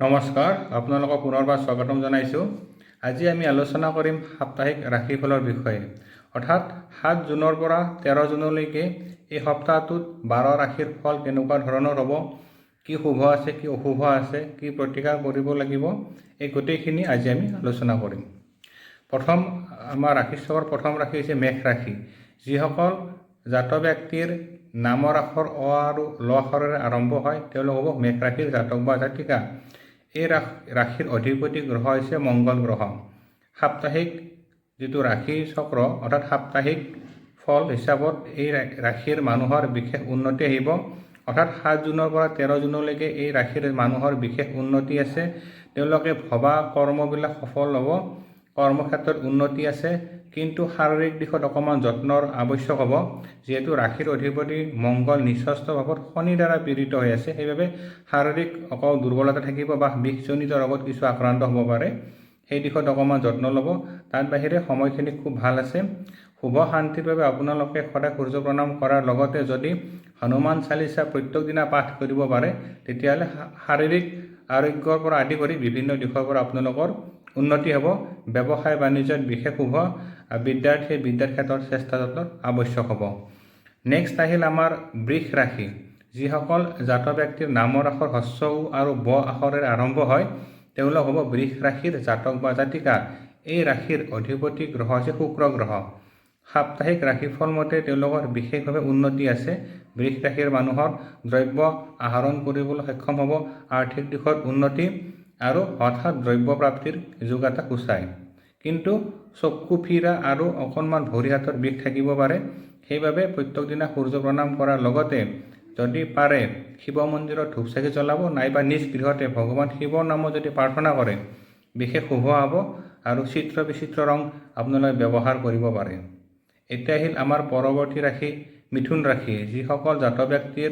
নমস্কাৰ, আপোনালোকক পুনৰবাৰ স্বাগতম জনাইছোঁ। আজি আমি আলোচনা কৰিম সাপ্তাহিক ৰাশিফলৰ বিষয়ে। অৰ্থাৎ 7 জুনৰ পৰা 13 জুনলৈকে এই সপ্তাহটোত 12 ৰাশিৰ ফল কেনেকুৱা ধৰণৰ হ'ব, কি শুভ আছে, কি অশুভ আছে, কি প্ৰতিকাৰ কৰিব লাগিব, এই গোটেইখিনি আজি আমি আলোচনা কৰিম। প্ৰথম আমাৰ ৰাশিচক্ৰৰ প্ৰথম ৰাশি হৈছে মেষ ৰাশি। যিসকল জাতক ব্যক্তিৰ নামৰ আখৰ অ আৰু ল আখৰেৰে আৰম্ভ হয় তেওঁলোক হ'ব মেষ ৰাশিৰ জাতক বা জাতিকা। এই ৰাশিৰ অধিপতি গ্ৰহ হৈছে মংগল গ্ৰহ। সাপ্তাহিক যিটো ৰাশি চক্ৰ অৰ্থাৎ সাপ্তাহিক ফল হিচাপত এই ৰাশিৰ মানুহৰ বিশেষ উন্নতি আহিব। অৰ্থাৎ 7 জুনৰ পৰা 13 জুনলৈকে এই ৰাশিৰ মানুহৰ বিশেষ উন্নতি আছে। তেওঁলোকে ভবা কৰ্মবিলাক সফল হ'ব, কৰ্মক্ষেত্ৰত উন্নতি আছে, কিন্তু শাৰীৰিক দিশত অকণমান যত্নৰ আৱশ্যক হ'ব। যিহেতু ৰাশিৰ অধিপতি মংগল নিঃস্বস্থ ভাৱত শনিৰ দ্বাৰা পীড়িত হৈ আছে, সেইবাবে শাৰীৰিক অকল দুৰ্বলতা থাকিব বা বিষজনিত ৰোগত কিছু আক্ৰান্ত হ'ব পাৰে। সেই দিশত অকণমান যত্ন ল'ব। তাৰ বাহিৰে সময়খিনি খুব ভাল আছে। শুভ শান্তিৰ বাবে আপোনালোকে সদায় সূৰ্য প্ৰণাম কৰাৰ লগতে যদি হনুমান চালিচা প্ৰত্যেক দিনা পাঠ কৰিব পাৰে, তেতিয়াহ'লে শাৰীৰিক আৰোগ্যৰ পৰা আদি কৰি বিভিন্ন দিশৰ পৰা আপোনালোকৰ উন্নতি হ'ব। ব্যৱসায় বাণিজ্যত বিশেষ শুভ, বিদ্যাৰ্থীৰ ক্ষেত্ৰত চেষ্টা যত্ন আৱশ্যক হ'ব। নেক্সট আহিল আমাৰ বৃষ ৰাশি। যিসকল জাতক ব্যক্তিৰ নামৰ আখৰ হস্ৰ উ আৰু ব আখৰেৰে আৰম্ভ হয় তেওঁলোক হ'ব বৃষ ৰাশিৰ জাতক বা জাতিকা। এই ৰাশিৰ অধিপতি গ্ৰহ হৈছে শুক্ৰ গ্ৰহ। সাপ্তাহিক ৰাশিফল মতে তেওঁলোকৰ বিশেষভাৱে উন্নতি আছে। বৃষ ৰাশিৰ মানুহৰ দ্ৰব্য আহৰণ কৰিবলৈ সক্ষম হ'ব, আৰ্থিক দিশত উন্নতি আৰু হঠাৎ দ্ৰব্য প্ৰাপ্তিৰ যোগ এটা সূচায়। কিন্তু চকু ফিৰা আৰু অকণমান ভৰি হাতৰ বিষ থাকিব পাৰে। সেইবাবে প্ৰত্যেক দিনা সূৰ্য প্ৰণাম কৰাৰ লগতে যদি পাৰে শিৱ মন্দিৰত ধূপ চাকি জ্বলাব, নাইবা নিজ গৃহতে ভগৱান শিৱৰ নামত যদি প্ৰাৰ্থনা কৰে বিশেষ শুভ হ'ব। আৰু চিত্ৰ বিচিত্ৰ ৰং আপোনালোকে ব্যৱহাৰ কৰিব পাৰে। এতিয়া আহিল আমাৰ পৰৱৰ্তী ৰাশি মিথুন ৰাশি। যিসকল জাতক ব্যক্তিৰ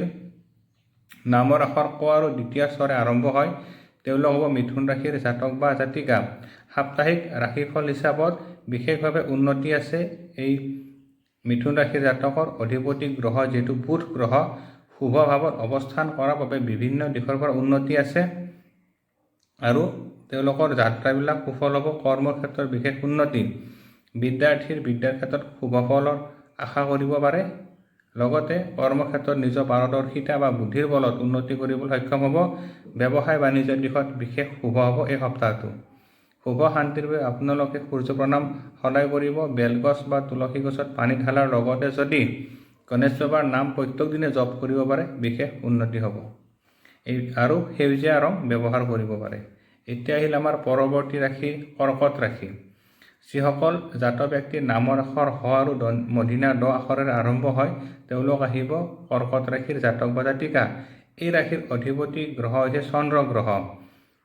নামৰ আখৰ ক আৰু দ্বিতীয় স্বৰে আৰম্ভ হয় তেওঁলোক হ'ব মিথুন ৰাশিৰ জাতক বা জাতিকা। সাপ্তাহিক ৰাশিফল হিচাপত বিশেষভাৱে উন্নতি আছে। এই মিথুন ৰাশিৰ জাতকৰ অধিপতি গ্ৰহ যিহেতু বুধ গ্ৰহ শুভ ভাৱত অৱস্থান কৰাৰ বাবে বিভিন্ন দিশৰ পৰা উন্নতি আছে আৰু তেওঁলোকৰ যাত্ৰাবিলাক সুফল হ'ব। কৰ্মৰ ক্ষেত্ৰত বিশেষ উন্নতি, বিদ্যাৰ্থীৰ ক্ষেত্ৰত শুভ ফলৰ আশা কৰিব পাৰে। লগতে কৰ্মক্ষেত্ৰত নিজৰ পাৰদৰ্শিতা বা বুদ্ধিৰ বলত উন্নতি কৰিবলৈ সক্ষম হ'ব। ব্যৱসায় বাণিজ্যৰ দিশত বিশেষ শুভ হ'ব এই সপ্তাহটো। শুভ শান্তিৰ বাবে আপোনালোকে সূৰ্য প্ৰণাম সদায় কৰিব। বেলগছ বা তুলসী গছত পানী ঢালাৰ লগতে যদি গণেশ বাবাৰ নাম প্ৰত্যেক দিনে জপ কৰিব পাৰে বিশেষ উন্নতি হ'ব। আৰু সেউজীয়া ৰং ব্যৱহাৰ কৰিব পাৰে। এতিয়া আহিল আমাৰ পৰৱৰ্তী ৰাশি কৰ্কট ৰাশি। যিসকল জাতক ব্যক্তিৰ নামৰ আখৰ হ আৰু মধিনা ড আখৰেৰে আৰম্ভ হয় তেওঁলোক আহিব কৰ্কট ৰাশিৰ জাতক বা জাতিকা। এই ৰাশিৰ অধিপতি গ্ৰহ হৈছে চন্দ্ৰ গ্ৰহ।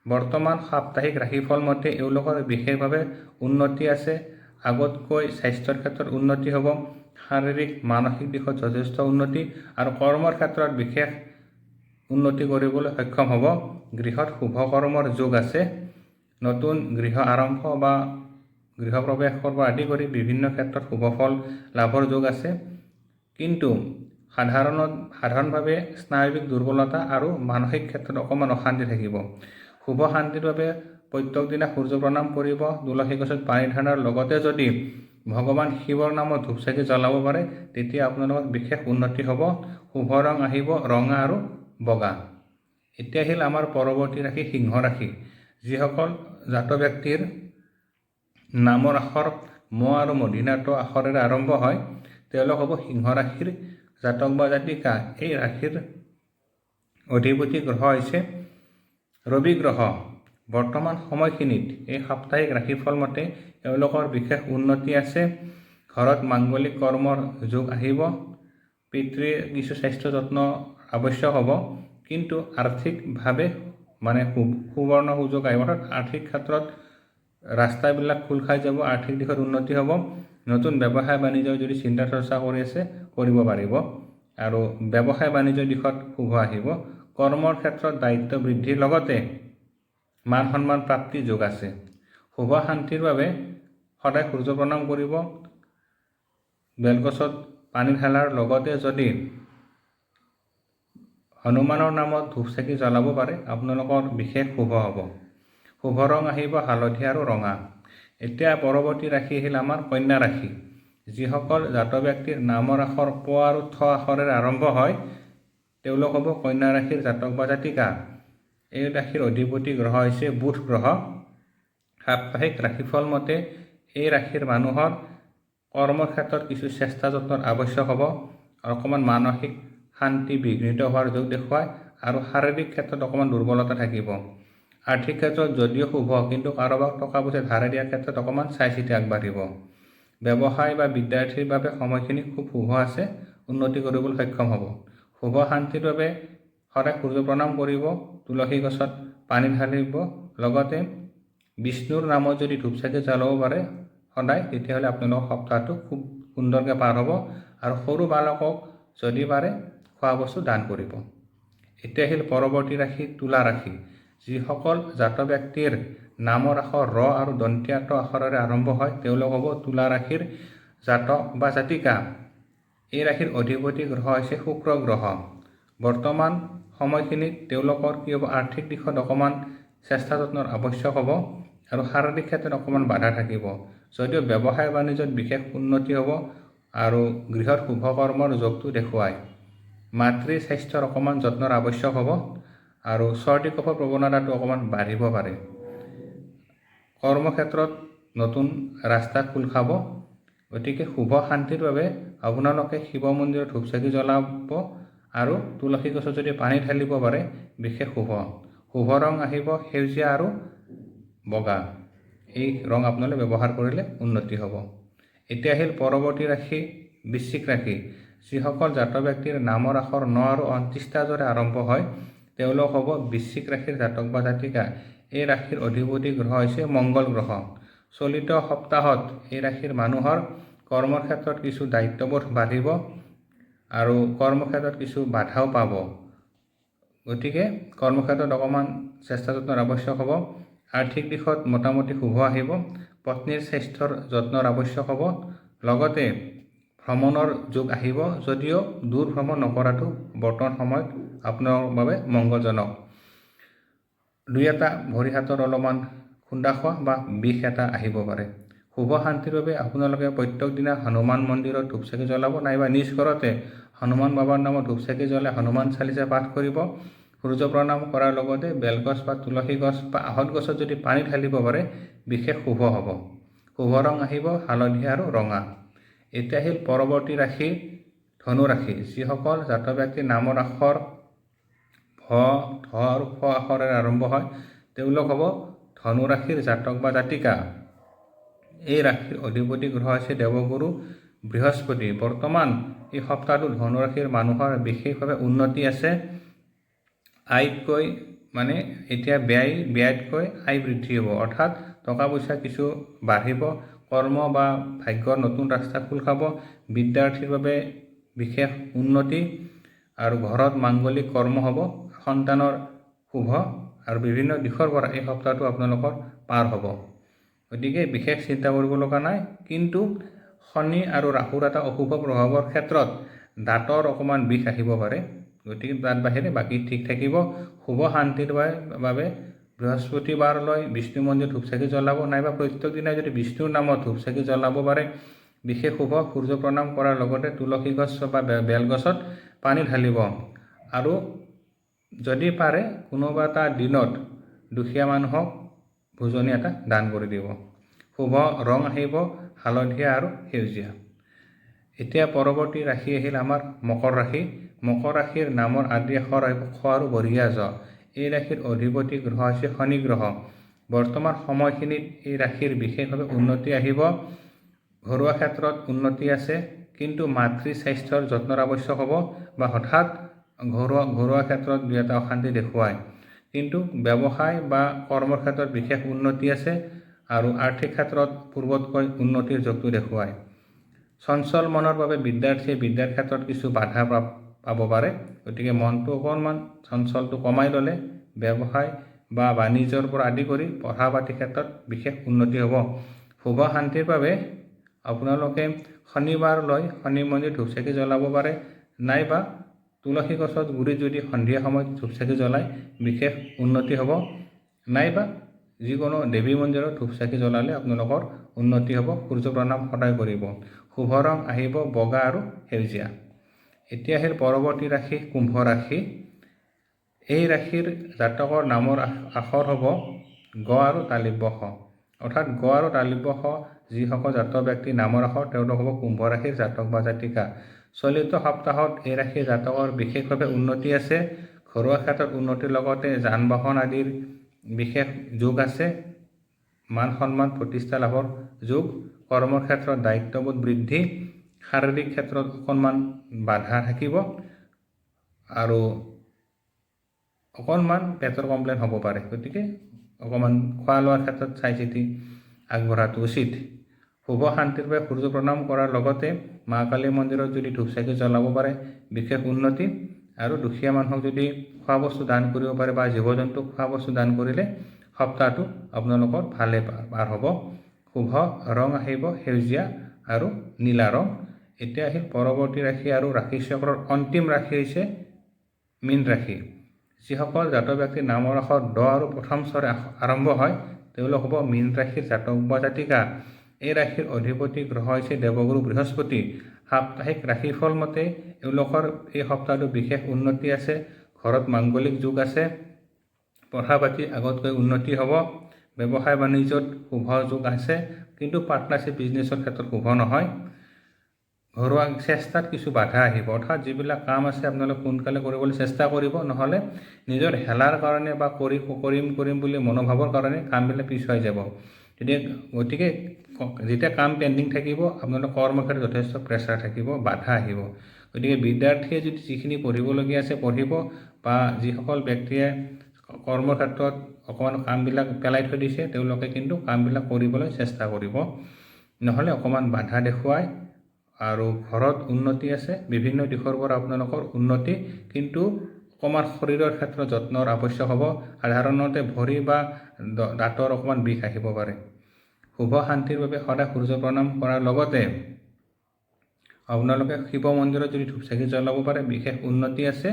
বৰ্তমান সাপ্তাহিক ৰাশিফল মতে এওঁলোকৰ বিশেষভাৱে উন্নতি আছে। আগতকৈ স্বাস্থ্যৰ ক্ষেত্ৰত উন্নতি হ'ব, শাৰীৰিক মানসিক দিশত যথেষ্ট উন্নতি আৰু কৰ্মৰ ক্ষেত্ৰত বিশেষ উন্নতি কৰিবলৈ সক্ষম হ'ব। গৃহত শুভ কৰ্মৰ যোগ আছে। নতুন গৃহ আৰম্ভ বা গৃহপ্ৰৱেশৰ পৰা আদি কৰি বিভিন্ন ক্ষেত্ৰত শুভ ফল লাভৰ যোগ আছে। কিন্তু সাধাৰণভাৱে স্নায়ৱিক দুৰ্বলতা আৰু মানসিক ক্ষেত্ৰত অকণমান অশান্তি থাকিব। শুভ শান্তিৰ বাবে প্ৰত্যেক দিনা সূৰ্য প্ৰণাম কৰিব। তুলসী গছত পানী ঢালাৰ লগতে যদি ভগৱান শিৱৰ নামত ধূপ চাকি জ্বলাব পাৰে তেতিয়া আপোনালোকৰ বিশেষ উন্নতি হ'ব। শুভ ৰং আহিব ৰঙা আৰু বগা। এতিয়া আহিল আমাৰ পৰৱৰ্তী ৰাশি সিংহ ৰাশি। যিসকল জাতক ব্যক্তিৰ নামৰ আখৰ ম আৰু মধিনা ট আখৰেৰে আৰম্ভ হয় তেওঁলোক হ'ব সিংহ ৰাশিৰ জাতক বা জাতিকা। এই ৰাশিৰ অধিপতি গ্ৰহ হৈছে ৰবি গ্ৰহ। বৰ্তমান সময়খিনিত এই সাপ্তাহিক ৰাশিফল মতে এওঁলোকৰ বিশেষ উন্নতি আছে। ঘৰত মাংগলিক কৰ্মৰ যোগ আহিব। পিতৃৰ কিছু স্বাস্থ্য যত্ন আৱশ্যক হ'ব। কিন্তু আৰ্থিকভাৱে সুবৰ্ণ সুযোগ আহিব। অৰ্থাৎ আৰ্থিক ক্ষেত্ৰত ৰাস্তাবিলাক খোল খাই যাব, আৰ্থিক দিশত উন্নতি হ'ব। নতুন ব্যৱসায় বাণিজ্যৰ যদি চিন্তা চৰ্চা কৰি আছে কৰিব পাৰিব আৰু ব্যৱসায় বাণিজ্যৰ দিশত শুভ আহিব। কৰ্মৰ ক্ষেত্ৰত দায়িত্ব বৃদ্ধিৰ লগতে মান সন্মান প্ৰাপ্তিৰ যোগ আছে। শুভ শান্তিৰ বাবে সদায় সূৰ্য প্ৰণাম কৰিব। বেলগছত পানী ঢালাৰ লগতে যদি হনুমানৰ নামত ধূপ চাকি জ্বলাব পাৰে, আপোনালোকৰ বিশেষ শুভ হ'ব। শুভ ৰং আহিব হালধীয়া আৰু ৰঙা। এতিয়া পৰৱৰ্তী ৰাশি আহিল আমাৰ কন্যা ৰাশি। যিসকল জাতক ব্যক্তিৰ নামৰ আখৰ প আৰু থ আখৰেৰে আৰম্ভ হয় তেওঁলোক হ'ব কন্যা ৰাশিৰ জাতক বা জাতিকা। এই ৰাশিৰ অধিপতি গ্ৰহ হৈছে বুধ গ্ৰহ। সাপ্তাহিক ৰাশিফল মতে এই ৰাশিৰ মানুহৰ কৰ্মৰ ক্ষেত্ৰত কিছু চেষ্টা যত্নৰ আৱশ্যক হ'ব। অকণমান মানসিক শান্তি বিঘ্নিত হোৱাৰ যোগ দেখুৱায় আৰু শাৰীৰিক ক্ষেত্ৰত অকণমান দুৰ্বলতা থাকিব। আৰ্থিক ক্ষেত্ৰত যদিও শুভ, কিন্তু কাৰোবাক টকা পইচা ধাৰ দিয়াৰ ক্ষেত্ৰত অকণমান চাই চিতি আগবাঢ়িব। ব্যৱসায় বা বিদ্যাৰ্থীৰ বাবে সময়খিনি খুব শুভ আছে, উন্নতি কৰিবলৈ সক্ষম হ'ব। শুভ শান্তিৰ বাবে সদায় সূৰ্য প্ৰণাম কৰিব, তুলসী গছত পানী ঢালিব, লগতে বিষ্ণুৰ নামত যদি ধূপ চাকি জ্বলাব পাৰে সদায়, তেতিয়াহ'লে আপোনালোকৰ সপ্তাহটো খুব সুন্দৰকৈ পাৰ হ'ব। আৰু সৰু বালকক যদি পাৰে খোৱা বস্তু দান কৰিব। এতিয়া আহিল পৰৱৰ্তী ৰাশি তুলা ৰাশি। যিসকল জাতক ব্যক্তিৰ নামৰ আখৰ ৰ আৰু দন্তীয়া ট আখৰেৰে আৰম্ভ হয় তেওঁলোক হ'ব তুলা ৰাশিৰ জাতক বা জাতিকা। এই ৰাশিৰ অধিপতি গ্ৰহ হৈছে শুক্ৰ গ্ৰহ। বৰ্তমান সময়খিনিত তেওঁলোকৰ কি হ'ব, আৰ্থিক দিশত অকণমান চেষ্টা যত্নৰ আৱশ্যক হ'ব আৰু শাৰীৰিক ক্ষেত্ৰত অকণমান বাধা থাকিব। যদিও ব্যৱসায় বাণিজ্যত বিশেষ উন্নতি হ'ব আৰু গৃহত শুভ কৰ্মৰ যোগটো দেখুৱায়। মাতৃৰ স্বাস্থ্যৰ অকণমান যত্নৰ আৱশ্যক হ'ব আৰু চৰ্দি কফৰ প্ৰৱণতাটো অকণমান বাঢ়িব পাৰে। কৰ্মক্ষেত্ৰত নতুন ৰাস্তা খোল খাব। গতিকে শুভ শান্তিৰ বাবে আপোনালোকে শিৱ মন্দিৰত ধূপ চাকি জ্বলাব আৰু তুলসী গছত যদি পানী ঢালিব পাৰে বিশেষ শুভ। শুভ ৰং আহিব সেউজীয়া আৰু বগা। এই ৰং আপোনালোকে ব্যৱহাৰ কৰিলে উন্নতি হ'ব। এতিয়া আহিল পৰৱৰ্তী ৰাশি বৃশ্চিক ৰাশি। যিসকল জাতক ব্যক্তিৰ নামৰ আখৰ ন আৰু 29টা জোৰে আৰম্ভ হয় তেওঁলোক হ'ব বৃশ্চিক ৰাশিৰ জাতক বা জাতিকা। এই ৰাশিৰ অধিপতি গ্ৰহ হৈছে মংগল গ্ৰহ। চলিত সপ্তাহত এই ৰাশিৰ মানুহৰ কৰ্মৰ ক্ষেত্ৰত কিছু দায়িত্ববোধ বাঢ়িব আৰু কৰ্মক্ষেত্ৰত কিছু বাধাও পাব। গতিকে কৰ্মক্ষেত্ৰত অকণমান চেষ্টা যত্নৰ আৱশ্যক হ'ব। আৰ্থিক দিশত মোটামুটি শুভ আহিব। পত্নীৰ স্বাস্থ্যৰ যত্নৰ আৱশ্যক হ'ব। লগতে ভ্ৰমণৰ যোগ আহিব, যদিও দূৰ ভ্ৰমণ নকৰাটো বৰ্তমান সময়ত আপোনাৰ বাবে মংগলজনক। দুই এটা ভৰি হাতৰ অলপমান খুন্দা খোৱা বা বিষ এটা আহিব পাৰে। শুভ শান্তিৰ বাবে আপোনালোকে প্ৰত্যেক দিনা হনুমান মন্দিৰত ধূপ চাকি জ্বলাব, নাইবা নিজ ঘৰতে হনুমান বাবাৰ নামত ধূপ চাকি জ্বলাই হনুমান চালিচা পাঠ কৰিব। সূৰ্য প্ৰণাম কৰাৰ লগতে বেলগছ বা তুলসী গছ বা আহঁত গছত যদি পানী ঢালিব পাৰে বিশেষ শুভ হ'ব। শুভ ৰং আহিব হালধীয়া আৰু ৰঙা। এতিয়া আহিল পৰৱৰ্তী ৰাশি ধনু ৰাশি। যিসকল জাতক ব্যক্তিৰ নামৰ আখৰ ভ, ধ আৰু ফ আখৰেৰে আৰম্ভ হয় তেওঁলোক হ'ব ধনু ৰাশিৰ জাতক বা জাতিকা। এই ৰাশিৰ অধিপতি গ্ৰহ হৈছে দেৱগুৰু বৃহস্পতি। বৰ্তমান এই সপ্তাহটো ধনু ৰাশিৰ মানুহৰ বিশেষভাৱে উন্নতি আছে। আয়তকৈ মানে এতিয়া ব্যয়তকৈ আয় বৃদ্ধি হ'ব, অৰ্থাৎ টকা পইচা কিছু বাঢ়িব। কৰ্ম বা ভাগ্যৰ নতুন ৰাস্তা খোল খাব। বিদ্যাৰ্থীৰ বাবে বিশেষ উন্নতি আৰু ঘৰত মাংগলিক কৰ্ম হ'ব। সন্তানৰ শুভ আৰু বিভিন্ন দিশৰ পৰা এই সপ্তাহটো আপোনালোকৰ পাৰ হ'ব। গতিকে বিশেষ চিন্তা কৰিব লগা নাই। কিন্তু শনি আৰু ৰাহুৰ এটা অশুভ প্ৰভাৱৰ ক্ষেত্ৰত দাঁতৰ অকণমান বিষ আহিব পাৰে। গতিকে তাত বাহিৰে বাকী ঠিক থাকিব। শুভ শান্তিৰ বাবে বৃহস্পতিবাৰলৈ বিষ্ণু মন্দিৰত ধূপ চাকি জ্বলাব, নাইবা প্ৰত্যেক দিনাই যদি বিষ্ণুৰ নামত ধূপ চাকি জ্বলাব পাৰে বিশেষ শুভ। সূৰ্য প্ৰণাম কৰাৰ লগতে তুলসী গছ বা বেলগছত পানী ঢালিব আৰু যদি পাৰে কোনোবা এটা দিনত দুখীয়া মানুহক ভোজনী এটা দান কৰি দিব। শুভ ৰং আহিব হালধীয়া আৰু সেউজীয়া। এতিয়া পৰৱৰ্তী ৰাশি আহিল আমাৰ মকৰ ৰাশি। মকৰ ৰাশিৰ নামৰ আদি আখৰ আহিব খ আৰু বঢ়িয়া জ। এই ৰাশিৰ অধিপতি গ্ৰহ হৈছে শনি গ্ৰহ। বৰ্তমান সময়খিনিত এই ৰাশিৰ বিশেষভাৱে উন্নতি আহিব। ঘৰুৱা ক্ষেত্ৰত উন্নতি আছে, কিন্তু মাতৃ স্বাস্থ্যৰ যত্নৰ আৱশ্যক হ'ব বা হঠাৎ ঘৰুৱা ক্ষেত্ৰত দুই এটা অশান্তি দেখুৱায়। কিন্তু ব্যৱসায় বা কৰ্মৰ ক্ষেত্ৰত বিশেষ উন্নতি আছে আৰু আৰ্থিক ক্ষেত্ৰত পূৰ্বতকৈ উন্নতিৰ যোগটো দেখুৱায়। চঞ্চল মনৰ বাবে বিদ্যাৰ্থীয়ে বিদ্যাৰ ক্ষেত্ৰত কিছু বাধা পাব পাৰে। গতিকে মনটো অকণমান চঞ্চলটো কমাই ল'লে ব্যৱসায় বা বাণিজ্যৰ পৰা আদি কৰি পঢ়া পাতিৰ ক্ষেত্ৰত বিশেষ উন্নতি হ'ব। শুভ শান্তিৰ বাবে আপোনালোকে শনিবাৰলৈ শনি মন্দিৰ ধূপ চাকি জ্বলাব পাৰে, নাইবা তুলসী গছত গুৰিত যদি সন্ধিয়া সময়ত ধূপ চাকি জ্বলায় বিশেষ উন্নতি হ'ব, নাইবা যিকোনো দেৱী মন্দিৰত ধূপ চাকি জ্বলালে আপোনালোকৰ উন্নতি হ'ব। সূৰ্য প্ৰণাম সদায় কৰিব। শুভ ৰং আহিব বগা আৰু সেউজীয়া। এতিয়া আহিল পৰৱৰ্তী ৰাশি কুম্ভ ৰাশি। এই ৰাশিৰ জাতকৰ নামৰ আখৰ হ'ব গ আৰু তালিব্য শ। অৰ্থাৎ গ আৰু তালিব্য শ যিসকল জাতক ব্যক্তিৰ নামৰ আখৰ তেওঁলোক হ'ব কুম্ভ ৰাশিৰ জাতক বা জাতিকা। চলিত সপ্তাহত এই ৰাশিৰ জাতকৰ বিশেষভাৱে উন্নতি আছে। ঘৰুৱা ক্ষেত্ৰত উন্নতিৰ লগতে যান বাহন আদিৰ বিশেষ যোগ আছে। মান সন্মান প্ৰতিষ্ঠা লাভৰ যোগ। কৰ্মৰ ক্ষেত্ৰত দায়িত্ববোধ বৃদ্ধি। শাৰীৰিক ক্ষেত্ৰত অকণমান বাধা থাকিব আৰু অকণমান পেটৰ কমপ্লেইন হ'ব পাৰে। গতিকে অকণমান খোৱা লোৱাৰ ক্ষেত্ৰত চাই চিতি আগবঢ়াটো উচিত। শুভ শান্তিৰ বাবে সূৰ্য প্ৰণাম কৰাৰ লগতে মা কালী মন্দিৰত যদি ধূপ চাকি জ্বলাব পাৰে বিশেষ উন্নতি। আৰু দুখীয়া মানুহক যদি খোৱা বস্তু দান কৰিব পাৰে বা জীৱ জন্তুক খোৱা বস্তু দান কৰিলে সপ্তাহটো আপোনালোকৰ ভালে পাৰ হ'ব। শুভ ৰং আহিব সেউজীয়া আৰু নীলা ৰং। এতিয়া আহিল পৰৱৰ্তী ৰাশি আৰু ৰাশি চক্ৰৰ অন্তিম ৰাশি হৈছে মীন ৰাশি। যিসকল জাতক ব্যক্তিৰ নামৰ আখৰ ড আৰু প্ৰথম স্বৰে আৰম্ভ হয় তেওঁলোক হ'ব মীন ৰাশিৰ জাতক বা জাতিকা। এই ৰাশিৰ অধিপতি গ্ৰহ হৈছে দেৱগুৰু বৃহস্পতি। সাপ্তাহিক ৰাশিফল মতে এওঁলোকৰ এই সপ্তাহটো বিশেষ উন্নতি আছে। ঘৰত মাংগলিক যোগ আছে। পঢ়া পাতি আগতকৈ উন্নতি হ'ব। ব্যৱসায় বাণিজ্যত শুভ যোগ আছে, কিন্তু পাৰ্টনাৰশ্বিপ বিজনেছৰ ক্ষেত্ৰত শুভ নহয়। ঘৰুৱা চেষ্টাত কিছু বাধা আহিব। অৰ্থাৎ যিবিলাক কাম আছে আপোনালোকে সোনকালে কৰিবলৈ চেষ্টা কৰিব, নহ'লে নিজৰ হেলাৰ কাৰণে বা কৰিম বুলি মনোভাৱৰ কাৰণে কামবিলাক পিছুৱাই যাব। গতিকে যেতিয়া কাম পেণ্ডিং থাকিব আপোনালোকৰ কৰ্মক্ষেত্ৰত যথেষ্ট প্ৰেছাৰ থাকিব, বাধা আহিব। গতিকে বিদ্যাৰ্থীয়ে যদি যিখিনি পঢ়িবলগীয়া আছে পঢ়িব, বা যিসকল ব্যক্তিয়ে কৰ্মক্ষেত্ৰত অকণমান কামবিলাক পেলাই থৈ দিছে তেওঁলোকে কিন্তু কামবিলাক কৰিবলৈ চেষ্টা কৰিব, নহ'লে অকণমান বাধা দেখুৱায়। আৰু ঘৰত উন্নতি আছে, বিভিন্ন দিশৰ পৰা আপোনালোকৰ উন্নতি, কিন্তু অকণমান শৰীৰৰ ক্ষেত্ৰত যত্নৰ আৱশ্যক হ'ব। সাধাৰণতে ভৰি বা দাঁতৰ অকণমান বিষ আহিব পাৰে। শুভ শান্তিৰ বাবে সদায় সূৰ্য প্ৰণাম কৰাৰ লগতে আপোনালোকে শিৱ মন্দিৰত যদি ধূপ চাকি জ্বলাব পাৰে বিশেষ উন্নতি আছে।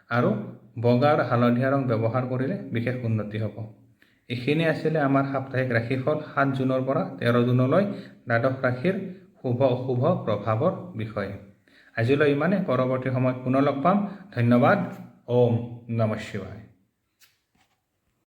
আৰু বগা আৰু হালধীয়া ৰং ব্যৱহাৰ কৰিলে বিশেষ উন্নতি হ'ব। এইখিনি আছিলে আমাৰ সাপ্তাহিক ৰাশিফল 7 জুনৰ পৰা 13 জুনলৈ দ্বাদশ ৰাশিৰ শুভ অশুভ প্ৰভাৱৰ বিষয়ে। আজিলৈ ইমানে। পৰৱৰ্তী সময়ত পুনৰ লগ পাম। ধন্যবাদ। ওম নমঃ শিৱায়।